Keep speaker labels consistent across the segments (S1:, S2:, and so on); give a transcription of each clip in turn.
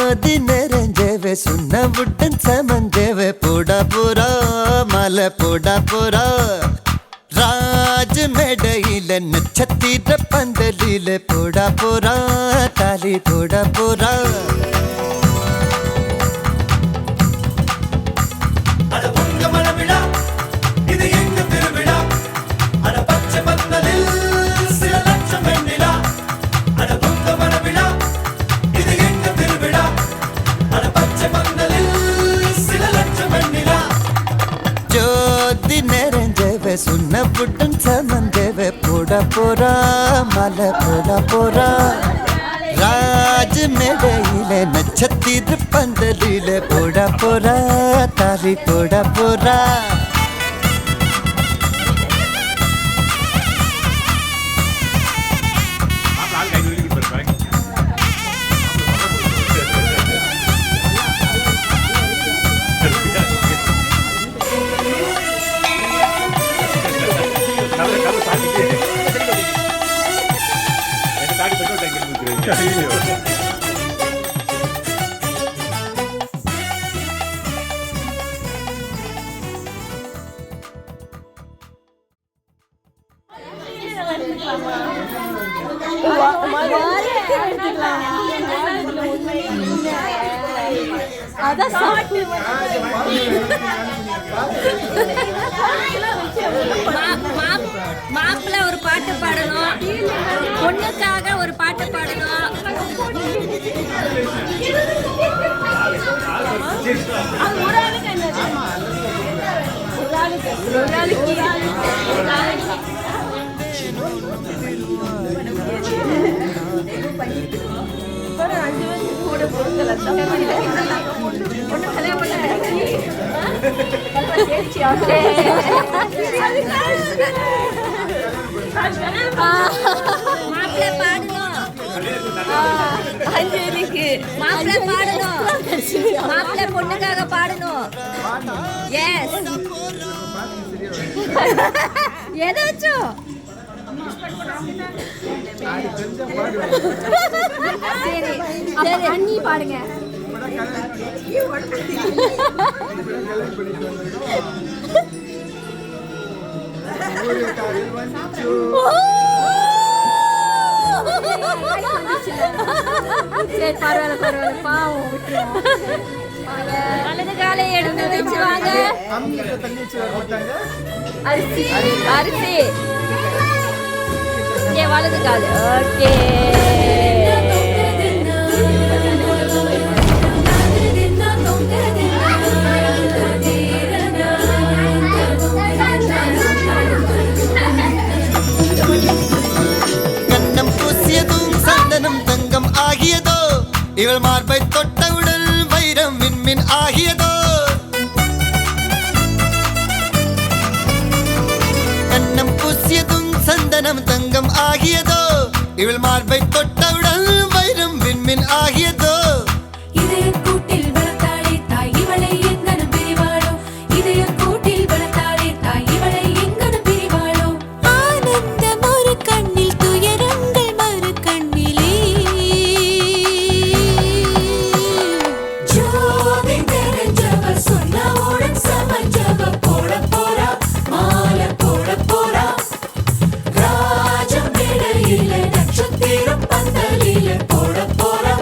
S1: ஜோதி நிறைஞ்சவே சுண்ணவுடன் சமஞ்சவே போடா போரா மலை போடா போரா ராஜ மேடையில நட்சத்திர பந்தலில போடா போரா தாலி போடா போரா சுண்ணவுடன் சமந்தேவே போடா போரா மலை போடா போரா ராஜ மேடையில நட்சத்திர பந்தலில போடா போரா தாலி போடா போரா
S2: மாப்பிள்ள ஒரு பாட்டு பாடணும், பொண்ணுக்காக ஒரு பாட்டு பாடணும். மாப்பிள்ள பாடணும், அஞ்சலிக்கு மாப்பிள்ள பாடணும், மாப்பிள்ள பொண்ணுக்காக பாடணும். எஸ் ஏதாச்சும் சரி, அண்ணி பாடுங்க. சரி பரவாயில்ல பரவாயில்ல, பாவம் வலது காலை எடுத்து வச்சு வாங்க. அரிசி அரிசி வலது கால். ஓகே
S1: கண்ணம் பூசியதும் சந்தனம் தங்கம் ஆகியதோ இவள் மார்பை தொட்டவுடன் வைரம் மின்மின் ஆகியதோ கண்ணம் பூசியதும் சந்தனம் தங்கம் ஆகியதோ இவள் மார்பை தொட்டவுடன் வைரம் மின்மின் ஆகியதோ
S3: நட்சத்திரம் பந்தலில போட போறா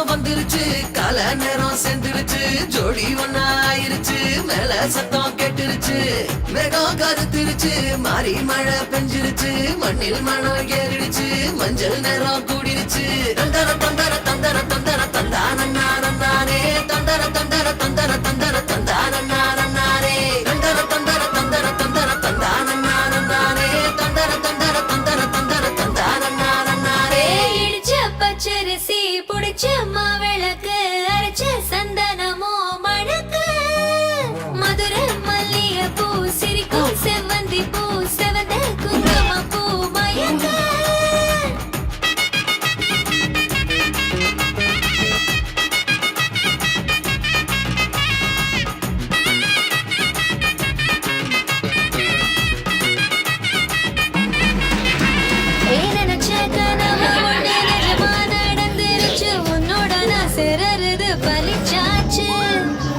S3: மாசம் வந்துருச்சு கால நேரம் சேர்ந்துருச்சு ஜோடி ஒன்னா ஆயிருச்சு மேல சத்தம் கேட்டுருச்சு மேகம் கருத்துருச்சு மாறி மழை பெஞ்சிருச்சு மண்ணில் மணம் ஏறிடுச்சு மஞ்சள் நேரம் கூடிருச்சு தந்தர தந்தர தந்தர தந்தர தந்தானே தந்தர தந்தர தந்தர தந்தர தந்தானே தந்தர தந்தர தந்தர தந்தர தந்தானே தந்தர தந்தர தந்தர தந்தர தந்தானே
S2: இடிச்ச பச்சரிசி புடிச்ச மாவிளக்கு அரைச்ச சந்தனமோ மணக்கு மதுரை மல்லிகை பூ சிரிக்கும் செவ்வந்தி பூ செவந்த குங்கும பூ மயக்க நினைச்ச கனவு ஒண்ணு நிஜமா நடந்துருச்சு உன்னோட நான் சிறருது பலிச்சாச்சு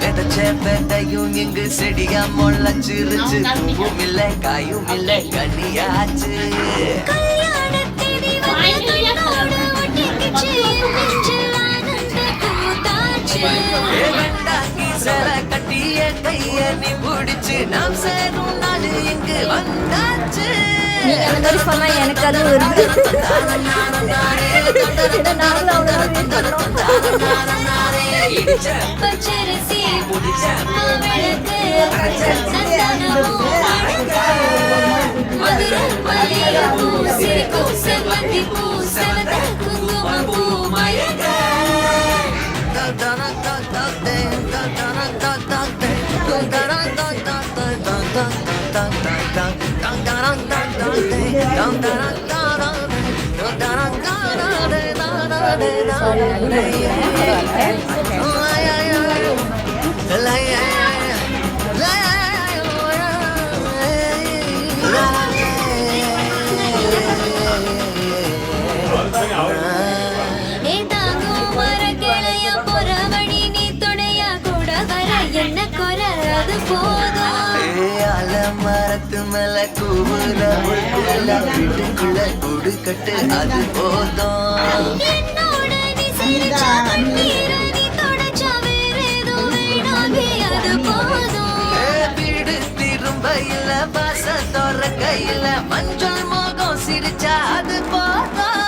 S3: விதைச்ச விதையும் இங்கு செடியா முளைச்சிருச்சு பூவும் இல்ல காயும் இல்ல கனியாச்சு
S2: கல்யாணத்தேதி வந்து கண்ணோடு ஒட்டிக்கிச்சு நெஞ்சில் ஆனந்த கூத்தாச்சு
S3: வேண்டாங்கி சில கட்டிய கைய நீ பிடிச்சு நாம் சேரும் நாள் இங்கு வந்தாச்சு
S2: நீங்க அந்த மாதிரி சொன்னா எனக்கு அது வருது பச்சரிசி மாவிளக்கு சந்தனமோ மதுரை மல்லிகை பூ சிரிக்கும் செவ்வந்தி பூ செவந்த குங்கும பூ மயக்க ஏதாகும் வர கிளைய போற வழி நீ துணையா கூட வர என்ன குற அது போதும்
S3: மரத்து மேல கூவுற வீட்டுக்குள்ள கூடு கட்டு அது போதும்
S2: என்னோட நீ சிரிச்சா கண்ணீர நீ தொடச்சா வேற ஏதோ வேணாமே அது போதும்
S3: வீடு திரும்ப இல்ல வாச திறக்க இல்ல மஞ்சள் மோகம் சிரிச்சா அது போதும்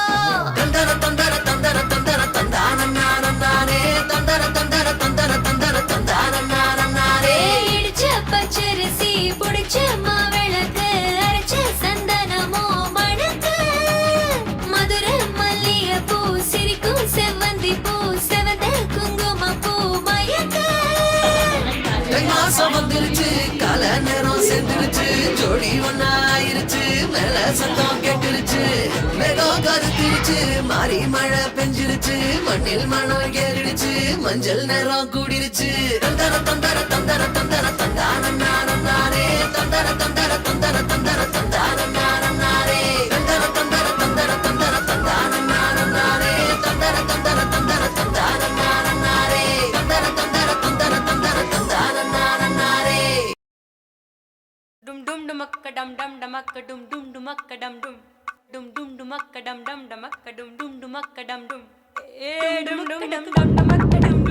S3: தந்தர தந்தர தந்தர தந்தர தந்தானே தந்தர தந்தர தந்தர தந்தர தந்தானே
S2: இடிச்ச பச்சரிசி புடிச்ச மாவிளக்கு அரைச்ச சந்தனமோ மணக்கு மதுரை மல்லிகை பூ சிரிக்கும் செவ்வந்தி பூ செவந்த குங்கும பூ மயக்க
S3: தை மாசம் வந்துருச்சு கால நேரம் சேர்ந்துருச்சு ஜோடி ஒன்னா ஆயிருச்சு மேல சத்தம் கேட்டுருச்சு மேகம் கருத்துருச்சு மாறி மழை பெஞ்சிருச்சு மண்ணில் மணம் ஏறிடுச்சு மஞ்சள் நேரம் கூடிருச்சு தந்தர தந்தர தந்தர தந்தர தந்தானே தந்தர தந்தர தந்தர தந்தர தந்தானே தந்தர தந்தர தந்தர தந்தர தந்தானே தந்தர தந்தர தந்தர தந்தானே தந்தர தந்தர தந்தர தந்தர தந்தானே
S4: Dum dum dumakka dum dum dumakka dum dum dumakka dum dum dum dum dumakka dum dum dumakka dum dum dumakka dum dum dum dum dum dum dumakka dum